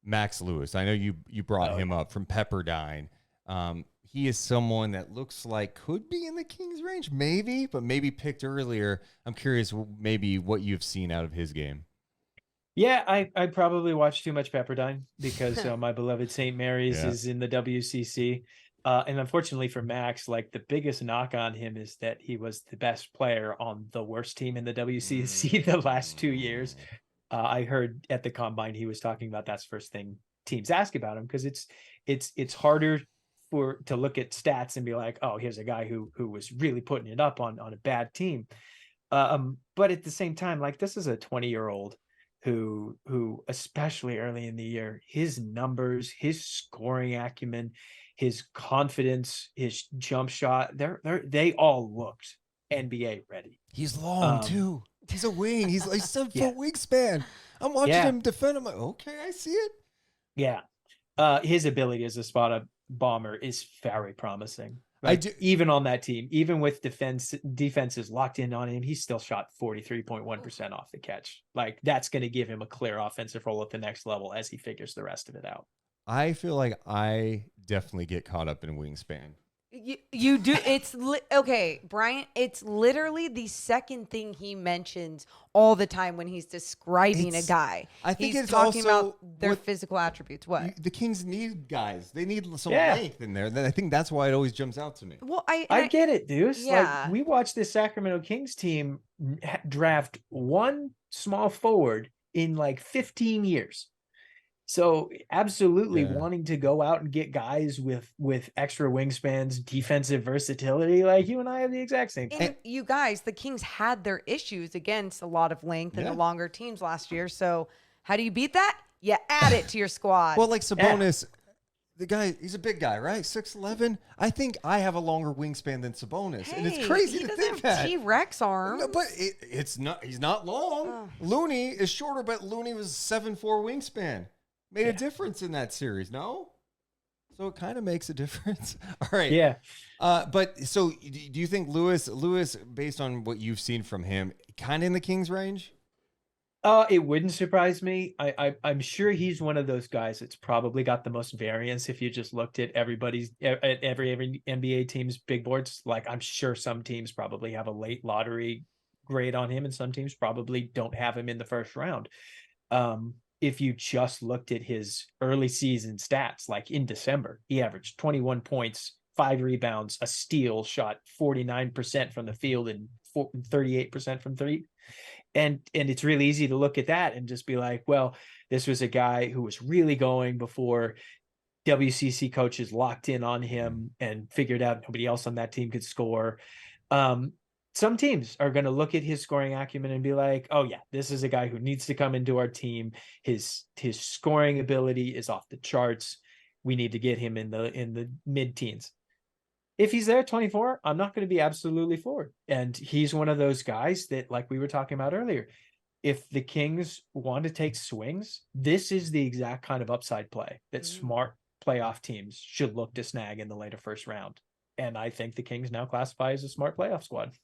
Max Lewis. I know you brought him up from Pepperdine. He is someone that looks like could be in the Kings range, maybe, but maybe picked earlier. I'm curious, maybe what you've seen out of his game. Yeah, I probably watched too much Pepperdine because my beloved St. Mary's is in the WCC. And unfortunately for Max, like the biggest knock on him is that he was the best player on the worst team in the WCC the last 2 years. I heard at the combine he was talking about that's the first thing teams ask about him because it's harder to look at stats and be like, oh, here's a guy who was really putting it up on a bad team. But at the same time, like this is a 20-year-old who especially early in the year, his numbers, his scoring acumen, his confidence, his jump shot, they all looked NBA ready. He's long too. He's a wing. He's like 7-foot wingspan. I'm watching him defend. I'm like, okay, I see it. Yeah. His ability as a spot up bomber is very promising. Like, I do, even on that team, even with defenses locked in on him, he still shot 43.1% off the catch. Like that's going to give him a clear offensive role at the next level as he figures the rest of it out. I feel like I definitely get caught up in wingspan. You do. It's okay, Bryant. It's literally the second thing he mentions all the time when he's describing a guy. I think he's it's talking also about their physical attributes. What the Kings need guys. They need some length in there. I think that's why it always jumps out to me. Well, I get it, Deuce. Yeah. Like we watched the Sacramento Kings team draft one small forward in like 15 years. So absolutely wanting to go out and get guys with extra wingspans, defensive versatility, like you and I have the exact same thing. And you guys, the Kings had their issues against a lot of length and the longer teams last year. So how do you beat that? You add it to your squad. Well, like Sabonis, the guy, he's a big guy, right? 6'11". I think I have a longer wingspan than Sabonis, and it's crazy to think that. T-Rex arms. No, but it's not. He's not long. Looney is shorter, but Looney was 7'4" wingspan. Made a difference in that series, no? So it kind of makes a difference. All right. Yeah. But so do you think Lewis, based on what you've seen from him, kind of in the Kings range? It wouldn't surprise me. I'm sure he's one of those guys that's probably got the most variance. If you just looked at every NBA team's big boards, like I'm sure some teams probably have a late lottery grade on him and some teams probably don't have him in the first round. If you just looked at his early season stats, like in December, he averaged 21 points, 5 rebounds, a steal, shot 49% from the field and 38% from three. And it's really easy to look at that and just be like, well, this was a guy who was really going before WCC coaches locked in on him and figured out nobody else on that team could score. Some teams are going to look at his scoring acumen and be like, oh yeah, this is a guy who needs to come into our team. His scoring ability is off the charts. We need to get him in the mid-teens. If he's there at 24, I'm not going to be absolutely for it. And he's one of those guys that, like we were talking about earlier, if the Kings want to take swings, this is the exact kind of upside play that smart playoff teams should look to snag in the later first round. And I think the Kings now classify as a smart playoff squad.